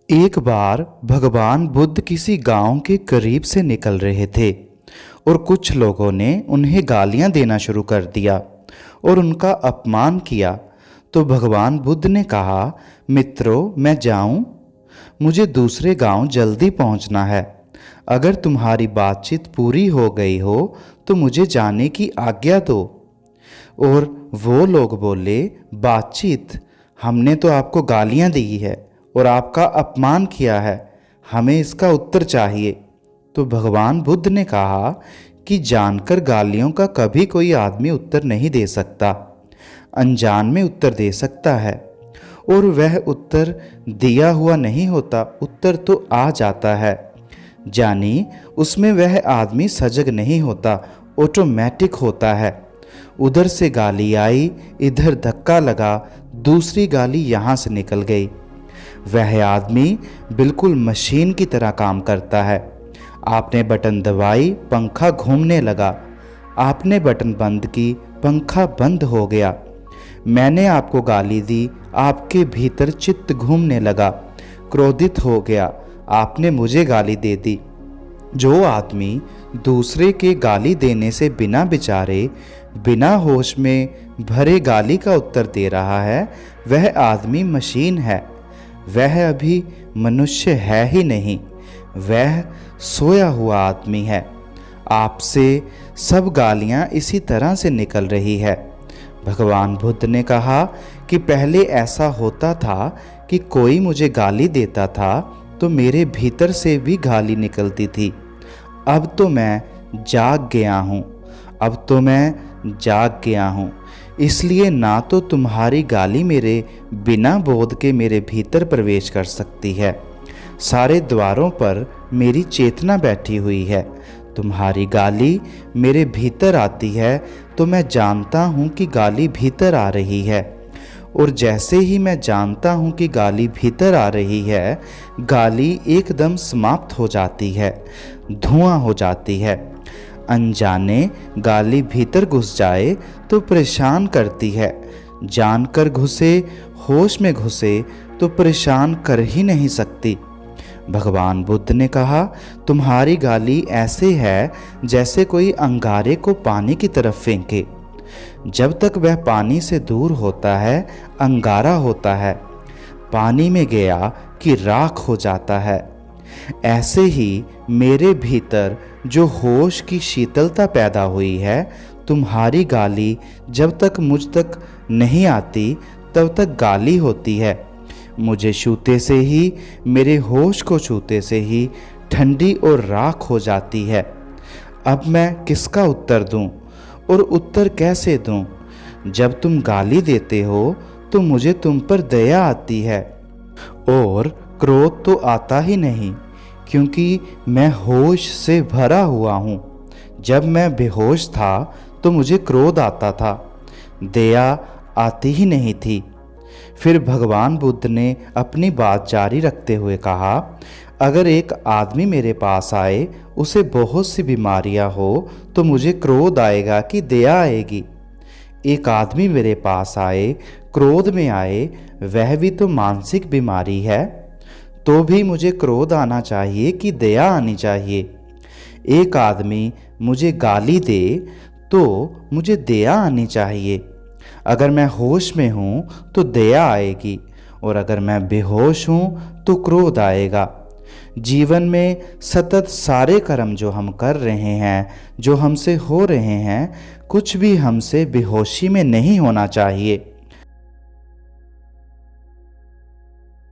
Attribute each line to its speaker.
Speaker 1: एक बार भगवान बुद्ध किसी गांव के करीब से निकल रहे थे और कुछ लोगों ने उन्हें गालियां देना शुरू कर दिया और उनका अपमान किया। तो भगवान बुद्ध ने कहा, मित्रों, मैं जाऊं? मुझे दूसरे गांव जल्दी पहुंचना है। अगर तुम्हारी बातचीत पूरी हो गई हो तो मुझे जाने की आज्ञा दो। और वो लोग बोले, बातचीत? हमने तो आपको गालियां दी है और आपका अपमान किया है, हमें इसका उत्तर चाहिए। तो भगवान बुद्ध ने कहा कि जानकर गालियों का कभी कोई आदमी उत्तर नहीं दे सकता, अनजान में उत्तर दे सकता है। और वह उत्तर दिया हुआ नहीं होता, उत्तर तो आ जाता है, जानी उसमें वह आदमी सजग नहीं होता, ऑटोमेटिक होता है। उधर से गाली आई, इधर धक्का लगा, दूसरी गाली यहाँ से निकल गई। वह आदमी बिल्कुल मशीन की तरह काम करता है। आपने बटन दबाई, पंखा घूमने लगा। आपने बटन बंद की, पंखा बंद हो गया। मैंने आपको गाली दी, आपके भीतर चित्त घूमने लगा, क्रोधित हो गया, आपने मुझे गाली दे दी। जो आदमी दूसरे के गाली देने से बिना विचारे, बिना होश में भरे गाली का उत्तर दे रहा है, वह आदमी मशीन है। वह अभी मनुष्य है ही नहीं, वह सोया हुआ आदमी है। आपसे सब गालियां इसी तरह से निकल रही है। भगवान बुद्ध ने कहा कि पहले ऐसा होता था कि कोई मुझे गाली देता था तो मेरे भीतर से भी गाली निकलती थी। अब तो मैं जाग गया हूँ, अब तो मैं जाग गया हूँ। इसलिए ना तो तुम्हारी गाली मेरे बिना बोध के मेरे भीतर प्रवेश कर सकती है। सारे द्वारों पर मेरी चेतना बैठी हुई है। तुम्हारी गाली मेरे भीतर आती है तो मैं जानता हूँ कि गाली भीतर आ रही है। और जैसे ही मैं जानता हूँ कि गाली भीतर आ रही है, गाली एकदम समाप्त हो जाती है, धुआं हो जाती है। अनजाने गाली भीतर घुस जाए तो परेशान करती है, जानकर घुसे, होश में घुसे तो परेशान कर ही नहीं सकती। भगवान बुद्ध ने कहा, तुम्हारी गाली ऐसे है जैसे कोई अंगारे को पानी की तरफ फेंके। जब तक वह पानी से दूर होता है, अंगारा होता है, पानी में गया कि राख हो जाता है। ऐसे ही मेरे भीतर जो होश की शीतलता पैदा हुई है, तुम्हारी गाली जब तक मुझ तक नहीं आती तब तक गाली होती है। मुझे छूते से ही, मेरे होश को छूते से ही ठंडी और राख हो जाती है। अब मैं किसका उत्तर दूं और उत्तर कैसे दूं? जब तुम गाली देते हो तो मुझे तुम पर दया आती है और क्रोध तो आता ही नहीं, क्योंकि मैं होश से भरा हुआ हूँ। जब मैं बेहोश था तो मुझे क्रोध आता था, दया आती ही नहीं थी। फिर भगवान बुद्ध ने अपनी बात जारी रखते हुए कहा, अगर एक आदमी मेरे पास आए, उसे बहुत सी बीमारियां हो तो मुझे क्रोध आएगा कि दया आएगी। एक आदमी मेरे पास आए, क्रोध में आए, वह भी तो मानसिक बीमारी है, तो भी मुझे क्रोध आना चाहिए कि दया आनी चाहिए। एक आदमी मुझे गाली दे तो मुझे दया आनी चाहिए। अगर मैं होश में हूँ तो दया आएगी, और अगर मैं बेहोश हूँ तो क्रोध आएगा। जीवन में सतत सारे कर्म जो हम कर रहे हैं, जो हमसे हो रहे हैं, कुछ भी हमसे बेहोशी में नहीं होना चाहिए।